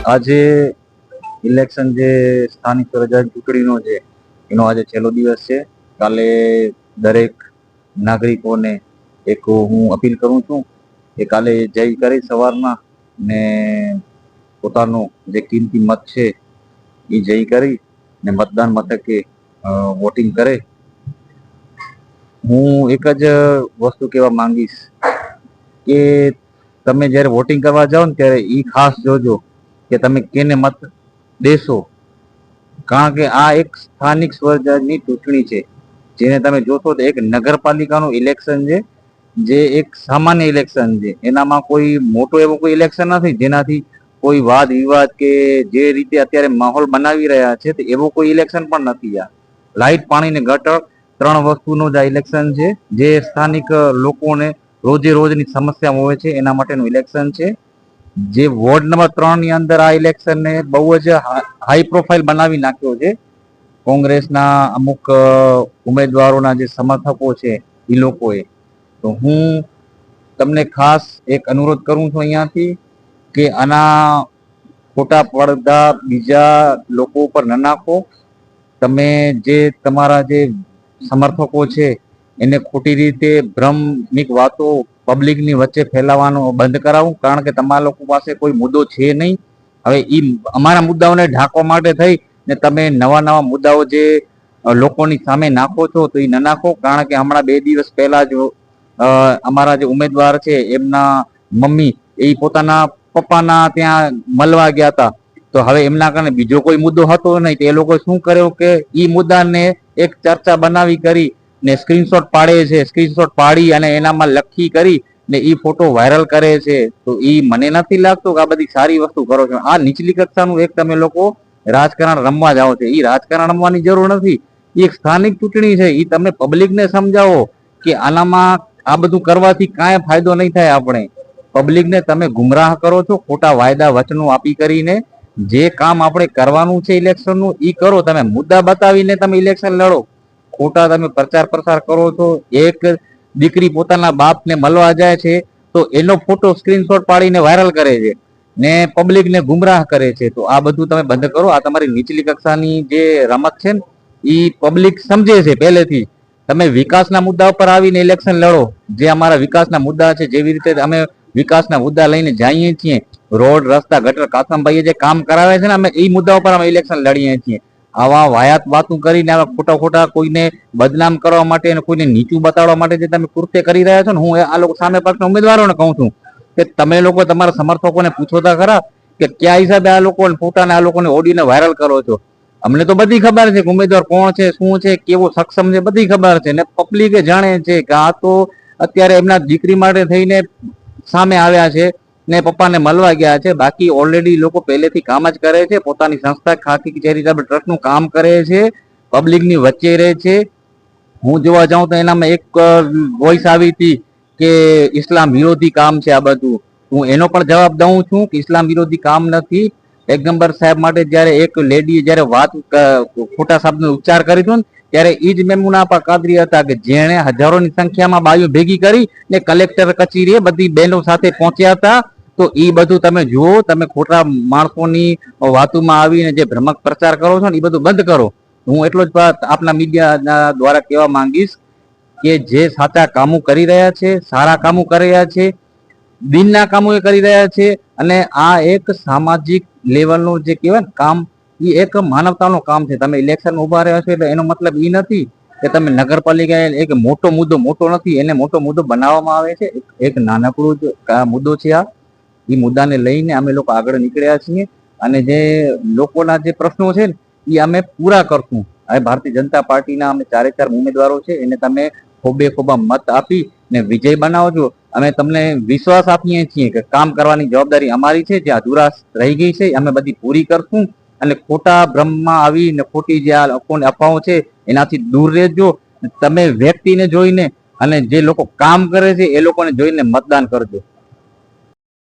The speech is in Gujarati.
આજે ઇલેક્શન જે સ્થાનિક સ્વરાજ્ય ચૂંટણીનો છે એનો આજે છેલ્લો દિવસ છે. કાલે દરેક નાગરિકોને એક હું અપીલ કરું છું કે કાલે જય કરી સવારમાં ને પોતાનો જે કિંમતી મત છે એ જય કરી ને મતદાન મથકે વોટિંગ કરે. હું એક જ વસ્તુ કહેવા માંગીશ કે તમે જ્યારે વોટિંગ કરવા જાઓ ને ત્યારે એ ખાસ જોજો કે તમે કેને મત દેશો, કારણ કે આ એક સ્થાનિક સ્વરાજ્યની ચૂંટણી છે. જેને તમે જોશો તો એક નગરપાલિકાનું ઇલેક્શન છે, જે એક સામાન્ય ઇલેક્શન છે. એનામાં કોઈ મોટો એવો કોઈ ઇલેક્શન નથી જેનાથી કોઈ વાદ વિવાદ કે જે રીતે અત્યારે માહોલ બનાવી રહ્યા છે એવો કોઈ ઇલેક્શન પણ નથી. આ લાઇટ, પાણી ને ગટર ત્રણ વસ્તુનું જ આ ઇલેક્શન છે, જે સ્થાનિક લોકોને રોજે રોજની સમસ્યા હોય છે એના માટેનું ઇલેક્શન છે. જે વોર્ડ નંબર 3 ની અંદર આ ઇલેક્શનને બહુ જ હાઈ પ્રોફાઇલ બનાવી નાખ્યો છે. કોંગ્રેસના અમુક ઉમેદવારોના જે સમર્થકો છે એ લોકોએ. તો હું તમને ખાસ એક અનુરોધ કરું છું અહીંયાથી કે આના ખોટા પડદા બીજા લોકો ઉપર ન નાખો. તમે જે તમારા જે સમર્થકો છે એને ખોટી રીતે ભ્રમિક વાતો પબ્લિકની વચ્ચે ફેલાવવાનું બંધ કરાવું, કારણ કે તમારા લોકો પાસે કોઈ મુદ્દો છે નહીં. હવે એ અમારા મુદ્દાઓને ઢાંકવા માટે થઈ ને તમે નવા નવા મુદ્દાઓ જે લોકોની સામે નાખો છો તો એ ન નાખો. કારણ કે હમણાં 2 દિવસ પહેલા જ અમારા જે ઉમેદવાર છે એમના મમ્મી એ પોતાના પપ્પાના ત્યાં મળવા ગયા હતા. તો હવે એમના કારણે બીજો કોઈ મુદ્દો હતો નહીં, તો એ લોકો શું કર્યો કે એ મુદ્દાને એક ચર્ચા બનાવી કરી ને સ્ક્રીનશોટ પાડે છે. સ્ક્રીનશોટ પાડી અને એનામાં લખી કરી ને એ ફોટો વાયરલ કરે છે. તો એ મને નથી લાગતું કે આ બધી સારી વસ્તુ કરો છો. આ નીચલી કક્ષાનું એક તમે લોકો રાજકારણ રમવા જાઓ છો. એ રાજકારણ રમવાની જરૂર નથી. એ એક સ્થાનિક ચૂંટણી છે. એ તમે પબ્લિકને સમજાવો કે આનામાં આ બધું કરવાથી કાંઈ ફાયદો નહીં થાય. આપણે પબ્લિકને તમે ગુમરાહ કરો છો ખોટા વાયદા વચનો આપી કરીને. જે કામ આપણે કરવાનું છે ઇલેક્શનનું એ કરો. તમે મુદ્દા બતાવીને તમે ઇલેક્શન લડો. ખોટા તમે પ્રચાર પ્રસાર કરો છો. એક દીકરી પોતાના બાપને મળવા જાય છે તો એનો ફોટો સ્ક્રીનશોટ પાડીને વાયરલ કરે છે ને પબ્લિકને ગુમરાહ કરે છે. તો આ બધું તમે બંધ કરો. આ તમારી નીચલી કક્ષાની જે રમત છે ને એ પબ્લિક સમજે છે પહેલેથી. તમે વિકાસના મુદ્દા ઉપર આવીને ઇલેક્શન લડો. જે અમારા વિકાસના મુદ્દા છે, જેવી રીતે અમે વિકાસના મુદ્દા લઈને જઈએ છીએ, રોડ, રસ્તા, ગટર, કાસમભાઈએ જે કામ કરાવે છે ને અમે એ મુદ્દા ઉપર અમે ઇલેક્શન લડીએ છીએ. આવા વાયાત વાતું કરીને આવા ખોટા ખોટા કોઈને બદનામ કરવા માટે અને કોઈને નીચું બતાવવા માટે જે તમે કૃત્ય કરી રહ્યા છો ને, હું આ લોકો સામે પક્ષના ઉમેદવારોને કહું છું કે તમે લોકો તમારા સમર્થકોને પૂછોતા ખરા કે કયા હિસાબે આ લોકો પોતાને આ લોકોને ઓડીને વાયરલ કરો છો. અમને તો બધી ખબર છે કે ઉમેદવાર કોણ છે, શું છે, કેવો સક્ષમ છે, બધી ખબર છે ને પબ્લિકે જાણે છે કે આ તો અત્યારે એમના દીકરી માટે થઈને સામે આવ્યા છે ને પપ્પાને મળવા ગયા છે. બાકી ઓલરેડી લોકો પહેલેથી કામ જ કરે છે. પોતાની સંસ્થા ખાખી ચેરિટેબલ ટ્રસ્ટનું કામ કરે છે, પબ્લિકની વચ્ચે રહે છે. હું જોવા જાઉં તો એનામાં એક વોઇસ આવી હતી કે ઇસ્લામ વિરોધી કામ છે આ બધું. હું એનો પણ જવાબ દઉં છું કે ઇસ્લામ વિરોધી કામ નથી. પેગમ્બર સાહેબ માટે જયારે એક લેડી જયારે વાત ખોટા શબ્દનો ઉચ્ચાર કરી હતો ને ત્યારે એ જ મેમુના કાદરી હતા કે જેણે હજારોની સંખ્યામાં બાઈઓ ભેગી કરી ને કલેક્ટર કચેરીએ બધી બહેનો સાથે પહોંચ્યા હતા. તો એ બધું તમે જુઓ. તમે ખોટા માણસોની વાતોમાં આવીને જે ભ્રમક પ્રચાર કરો છો ને એ બધું બંધ કરો. હું એટલો જ આપના મીડિયા દ્વારા કહેવા માંગીશ કે જે સાચા કામો કરી રહ્યા છે, સારા કામો કરી રહ્યા છે, દિનના કામો એ કરી રહ્યા છે. અને આ એક સામાજિક લેવલનું જે કહેવાય ને કામ, એ એક માનવતાનું કામ છે. તમે ઇલેક્શન ઉભા રહ્યા છો એટલે એનો મતલબ એ નથી કે તમે નગરપાલિકા એક મોટો મુદ્દો મોટો નથી, એને મોટો મુદ્દો બનાવવામાં આવે છે. એક નાનકડું જ મુદ્દો છે આ. એ મુદ્દાને લઈને અમે લોકો આગળ નીકળ્યા છીએ અને જે લોકોના જે પ્રશ્નો છે ને એ અમે પૂરા કરશું. હવે ભારતીય જનતા પાર્ટીના અમે 4 ઉમેદવારો છે એને તમે ખોબે ખોબા મત આપી ને વિજય બનાવજો. અમે તમને વિશ્વાસ આપીએ છીએ કે કામ કરવાની જવાબદારી અમારી છે. જે અધૂરા રહી ગઈ છે અમે બધી પૂરી કરશું. અને ખોટા ભ્રમમાં આવીને ખોટી જે આ લોકોને અફવાઓ છે એનાથી દૂર રહેજો. તમે વ્યક્તિને જોઈને અને જે લોકો કામ કરે છે એ લોકોને જોઈને મતદાન કરજો.